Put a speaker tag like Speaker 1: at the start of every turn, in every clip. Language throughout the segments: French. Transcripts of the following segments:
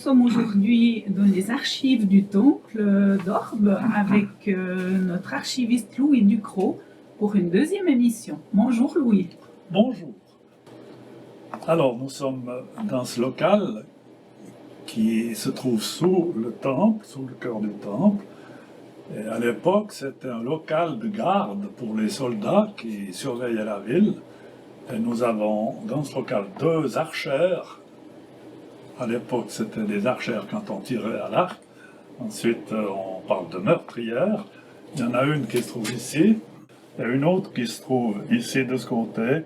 Speaker 1: sommes aujourd'hui dans les archives du Temple d'Orbe avec notre archiviste Louis Ducrot pour une deuxième émission. Bonjour Louis.
Speaker 2: Bonjour. Alors nous sommes dans ce local qui se trouve sous le temple, sous le cœur du temple. Et à l'époque, c'était un local de garde pour les soldats qui surveillaient la ville. Et nous avons dans ce local deux archères. À l'époque, c'était des archères quand on tirait à l'arc. Ensuite, on parle de meurtrières. Il y en a une qui se trouve ici, et une autre qui se trouve ici de ce côté,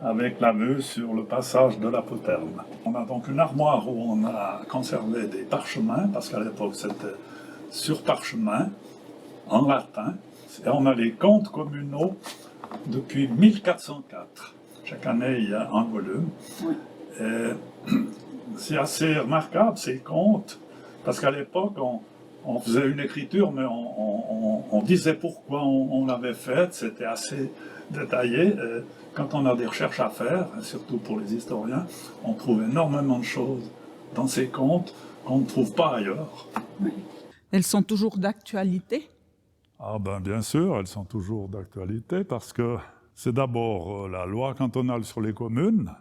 Speaker 2: avec la vue sur le passage de la poterne. On a donc une armoire où on a conservé des parchemins, parce qu'à l'époque, c'était sur parchemin, en latin. Et on a les comptes communaux depuis 1404. Chaque année, il y a un volume.
Speaker 1: Oui.
Speaker 2: Et c'est assez remarquable, ces comptes, parce qu'à l'époque, on faisait une écriture, mais on disait pourquoi on l'avait faite, c'était assez détaillé. Et quand on a des recherches à faire, surtout pour les historiens, on trouve énormément de choses dans ces comptes qu'on ne trouve pas ailleurs.
Speaker 1: Oui. Elles sont toujours d'actualité ?
Speaker 2: Ah ben bien sûr, elles sont toujours d'actualité parce que c'est d'abord la loi cantonale sur les communes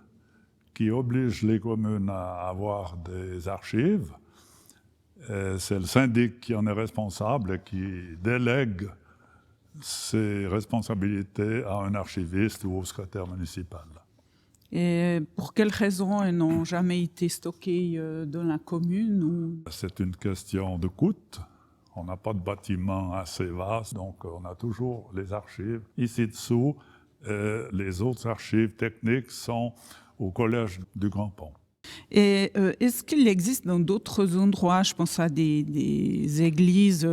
Speaker 2: qui oblige les communes à avoir des archives. Et c'est le syndic qui en est responsable et qui délègue ses responsabilités à un archiviste ou au secrétaire municipal.
Speaker 1: Et pour quelles raisons elles n'ont jamais été stockées dans la commune ou...
Speaker 2: C'est une question de coût. On n'a pas de bâtiment assez vaste, donc on a toujours les archives ici dessous. Et les autres archives techniques sont au collège du Grand Pont.
Speaker 1: Et est-ce qu'il existe dans d'autres endroits, je pense à des églises,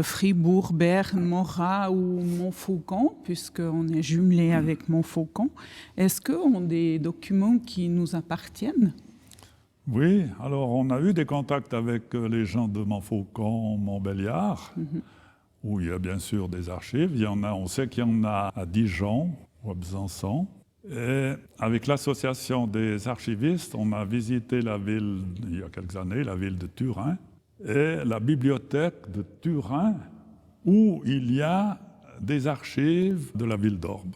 Speaker 1: Fribourg, Berne, Morat ou Montfaucon, puisqu'on est jumelé avec Montfaucon, est-ce qu'on a des documents qui nous appartiennent ?
Speaker 2: Oui, alors on a eu des contacts avec les gens de Montfaucon, Montbéliard, où il y a bien sûr des archives. Il y en a, on sait qu'il y en a à Dijon ou à Besançon. Et avec l'association des archivistes, on a visité la ville, il y a quelques années, la ville de Turin, et la bibliothèque de Turin, où il y a des archives de la ville d'Orbe.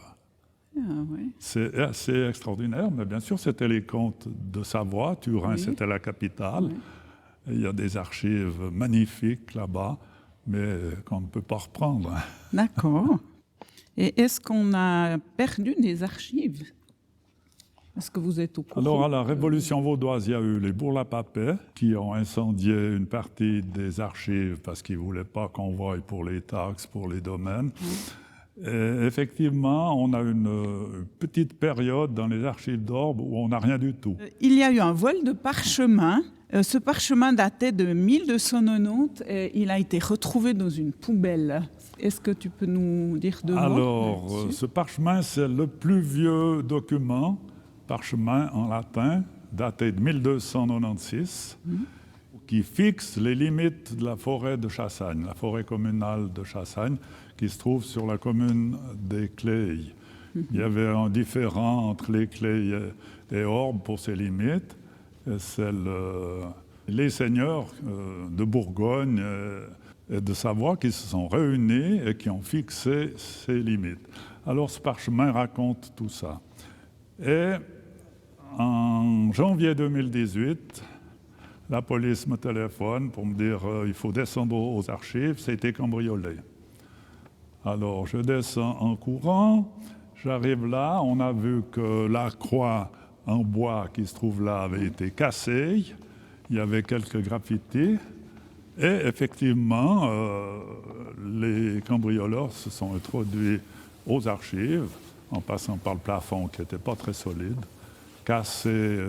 Speaker 1: Ah, oui.
Speaker 2: C'est assez extraordinaire, mais bien sûr, c'était les comtes de Savoie. Turin, oui. C'était la capitale. Oui. Et il y a des archives magnifiques là-bas, mais qu'on ne peut pas reprendre.
Speaker 1: D'accord. Et est-ce qu'on a perdu des archives ? Est-ce que vous êtes au courant ?
Speaker 2: Alors, à la Révolution vaudoise, il y a eu les Bourg-la-Papais qui ont incendié une partie des archives parce qu'ils ne voulaient pas qu'on voie pour les taxes, pour les domaines. Et effectivement, on a une petite période dans les archives d'Orbe où on n'a rien du tout.
Speaker 1: Il y a eu un vol de parchemin. Ce parchemin datait de 1290 et il a été retrouvé dans une poubelle. Est-ce que tu peux nous dire deux mots ?
Speaker 2: Alors, ce parchemin, c'est le plus vieux document, parchemin en latin, daté de 1296, qui fixe les limites de la forêt de Chassagne, la forêt communale de Chassagne, qui se trouve sur la commune des Clayes. Il y avait un différend entre les Clayes et Orbe pour ces limites. C'est les seigneurs de Bourgogne et de Savoie qui se sont réunis et qui ont fixé ces limites. Alors ce parchemin raconte tout ça. Et en janvier 2018, la police me téléphone pour me dire il faut descendre aux archives, ça a été cambriolé. Alors je descends en courant, j'arrive là, on a vu que la croix en bois qui se trouve là avait été cassée, il y avait quelques graffitis, et effectivement, les cambrioleurs se sont introduits aux archives, en passant par le plafond qui n'était pas très solide, cassé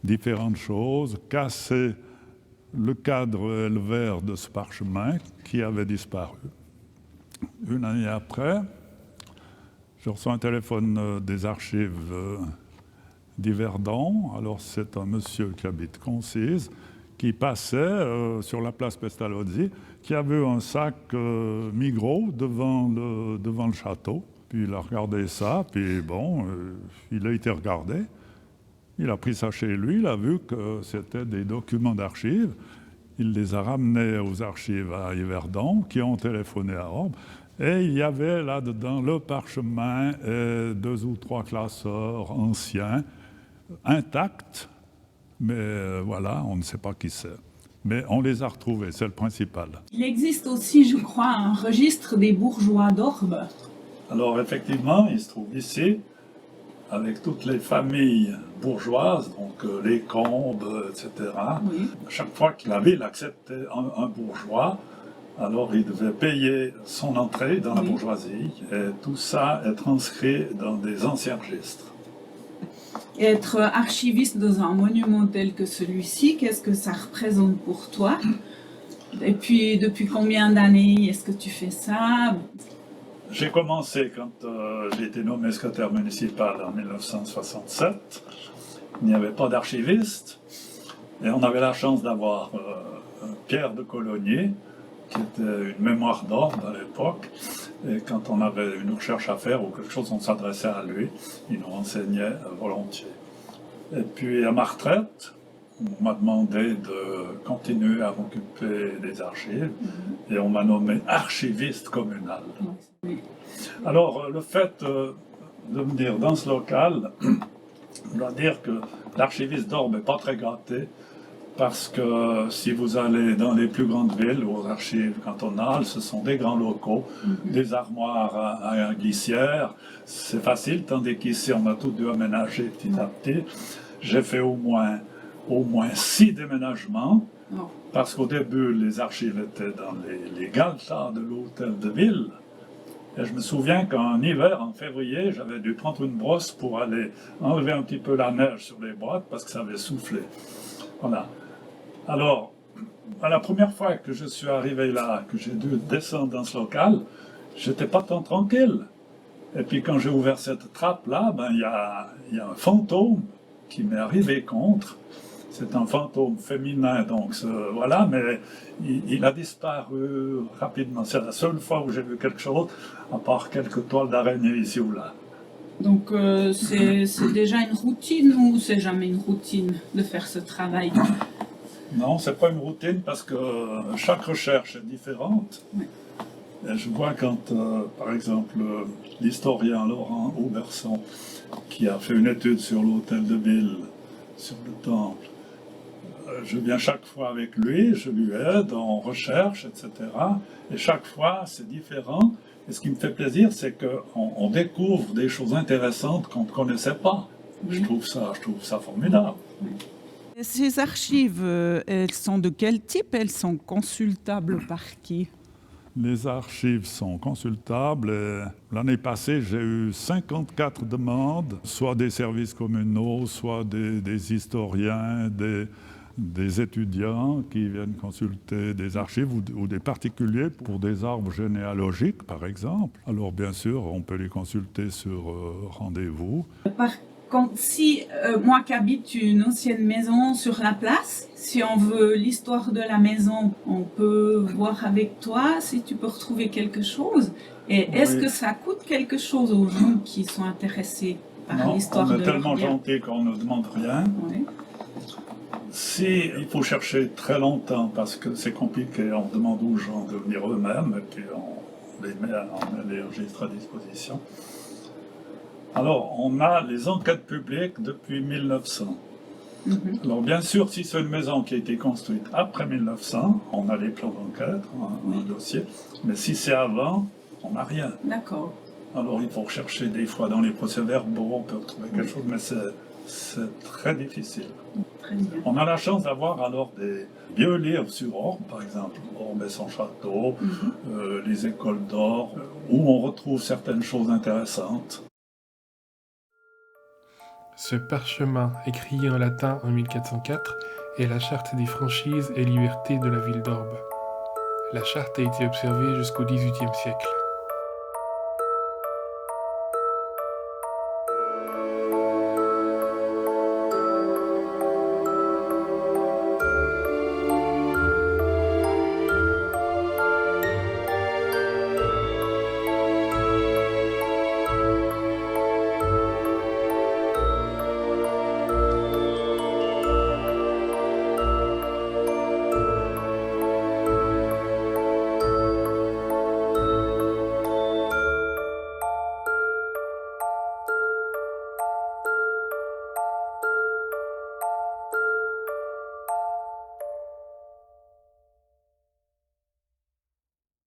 Speaker 2: différentes choses, cassé le cadre et le verre de ce parchemin qui avait disparu. Une année après, je reçois un téléphone des archives d'Yverdon. Alors c'est un monsieur qui habite Concise, qui passait sur la place Pestalozzi, qui a vu un sac Migros devant le château. Puis il a regardé ça, puis bon, il a été regardé. Il a pris ça chez lui, il a vu que c'était des documents d'archives. Il les a ramenés aux archives à Yverdon, qui ont téléphoné à Orbe. Et il y avait là-dedans le parchemin et 2 ou 3 classeurs anciens, intacts, mais voilà, on ne sait pas qui c'est. Mais on les a retrouvés, c'est le principal.
Speaker 1: Il existe aussi, je crois, un registre des bourgeois d'Orbe.
Speaker 2: Alors effectivement, il se trouve ici, avec toutes les familles bourgeoises, donc les Combes, etc.
Speaker 1: Oui.
Speaker 2: Chaque fois que la ville acceptait un bourgeois, alors il devait payer son entrée dans la bourgeoisie, et tout ça est transcrit dans des anciens registres.
Speaker 1: Être archiviste dans un monument tel que celui-ci, qu'est-ce que ça représente pour toi? Et puis, depuis combien d'années est-ce que tu fais ça?
Speaker 2: J'ai commencé quand j'ai été nommé secrétaire municipal en 1967. Il n'y avait pas d'archiviste, et on avait la chance d'avoir Pierre de Cologny, qui était une mémoire d'Orbe à l'époque. Et quand on avait une recherche à faire ou quelque chose, on s'adressait à lui. Il nous renseignait volontiers. Et puis à ma retraite, on m'a demandé de continuer à m'occuper des archives et on m'a nommé archiviste communal. Alors le fait de venir dans ce local, je dois dire que l'archiviste d'Orbe n'est pas très gâté. Parce que si vous allez dans les plus grandes villes, aux archives cantonales, ce sont des grands locaux, des armoires à glissière, c'est facile, tandis qu'ici on a tout dû aménager petit à petit. J'ai fait au moins 6 déménagements, parce qu'au début les archives étaient dans les galetas de l'hôtel de ville. Et je me souviens qu'en hiver, en février, j'avais dû prendre une brosse pour aller enlever un petit peu la neige sur les boîtes, parce que ça avait soufflé. Voilà. Alors, la première fois que je suis arrivé là, que j'ai dû descendre dans ce local, j'étais pas tant tranquille. Et puis quand j'ai ouvert cette trappe-là, il y a un fantôme qui m'est arrivé contre. C'est un fantôme féminin, donc voilà, mais il a disparu rapidement. C'est la seule fois où j'ai vu quelque chose, à part quelques toiles d'araignée ici ou là.
Speaker 1: Donc c'est déjà une routine ou c'est jamais une routine de faire ce travail?
Speaker 2: Non, c'est pas une routine parce que chaque recherche est différente.
Speaker 1: Oui.
Speaker 2: Et je vois quand, par exemple, l'historien Laurent Auberson, qui a fait une étude sur l'hôtel de ville, sur le temple, je viens chaque fois avec lui, je lui aide, on recherche, etc. Et chaque fois, c'est différent. Et ce qui me fait plaisir, c'est qu'on découvre des choses intéressantes qu'on ne connaissait pas. Oui. Je trouve ça formidable.
Speaker 1: Oui. Ces archives, elles sont de quel type? Elles sont consultables par qui?
Speaker 2: Les archives sont consultables. L'année passée, j'ai eu 54 demandes, soit des services communaux, soit des historiens, des étudiants qui viennent consulter des archives ou des particuliers pour des arbres généalogiques, par exemple. Alors, bien sûr, on peut les consulter sur rendez-vous.
Speaker 1: Si moi qui habite une ancienne maison sur la place, si on veut l'histoire de la maison, on peut voir avec toi si tu peux retrouver quelque chose. Et est-ce que ça coûte quelque chose aux gens qui sont intéressés par l'histoire de leur bien?
Speaker 2: On est tellement gentil qu'on ne demande rien. Oui. Si il faut chercher très longtemps parce que c'est compliqué, on demande aux gens de venir eux-mêmes et puis on met les registres à disposition. Alors, on a les enquêtes publiques depuis 1900. Alors, bien sûr, si c'est une maison qui a été construite après 1900, on a les plans d'enquête, un dossier. Mais si c'est avant, on n'a rien.
Speaker 1: D'accord.
Speaker 2: Alors, il faut rechercher des fois dans les procès-verbaux, on peut trouver quelque chose, mais c'est très difficile.
Speaker 1: Très bien.
Speaker 2: On a la chance d'avoir alors des vieux livres sur Orbe, par exemple, Orbe et son château, les écoles d'Orbe, où on retrouve certaines choses intéressantes.
Speaker 3: Ce parchemin, écrit en latin en 1404, est la charte des franchises et libertés de la ville d'Orbe. La charte a été observée jusqu'au XVIIIe siècle.